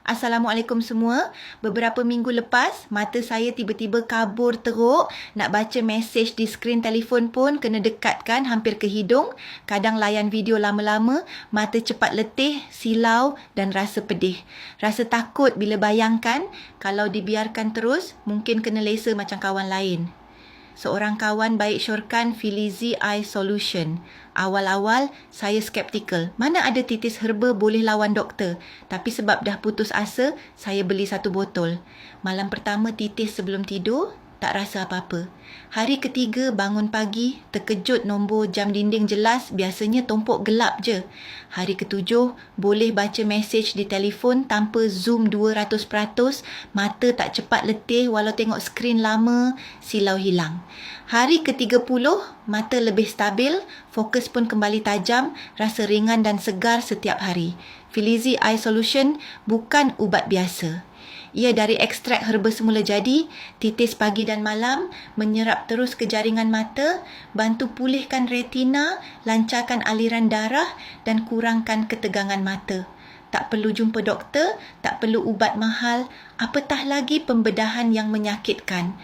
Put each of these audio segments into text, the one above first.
Assalamualaikum semua. Beberapa minggu lepas, mata saya tiba-tiba kabur teruk. Nak baca mesej di skrin telefon pun kena dekatkan hampir ke hidung. Kadang layan video lama-lama, mata cepat letih, silau dan rasa pedih. Rasa takut bila bayangkan kalau dibiarkan terus, mungkin kena laser macam kawan lain. Seorang kawan baik syorkan Filizi Eye Solution. Awal-awal, saya skeptikal. Mana ada titis herba boleh lawan doktor. Tapi sebab dah putus asa, saya beli 1 botol. Malam pertama titis sebelum tidur, tak rasa apa-apa. Hari ketiga bangun pagi, terkejut nombor jam dinding jelas, biasanya tumpuk gelap je. Hari ketujuh, boleh baca mesej di telefon tanpa zoom 200%, mata tak cepat letih walau tengok skrin lama, silau hilang. Hari ke-30, mata lebih stabil, fokus pun kembali tajam, rasa ringan dan segar setiap hari. Filizi Eye Solution bukan ubat biasa. Ia dari ekstrak herba semula jadi, titis pagi dan malam, menyerap terus ke jaringan mata, bantu pulihkan retina, lancarkan aliran darah dan kurangkan ketegangan mata. Tak perlu jumpa doktor, tak perlu ubat mahal, apatah lagi pembedahan yang menyakitkan.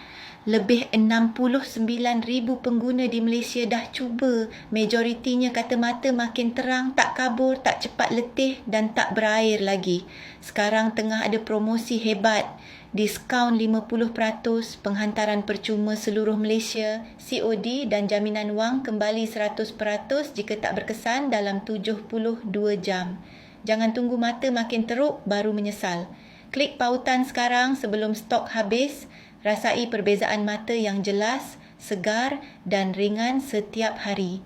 Lebih 69,000 pengguna di Malaysia dah cuba. Majoritinya kata mata makin terang, tak kabur, tak cepat letih dan tak berair lagi. Sekarang tengah ada promosi hebat. Diskaun 50%, penghantaran percuma seluruh Malaysia, COD dan jaminan wang kembali 100% jika tak berkesan dalam 72 jam. Jangan tunggu mata makin teruk baru menyesal. Klik pautan sekarang sebelum stok habis. Rasai perbezaan mata yang jelas, segar dan ringan setiap hari.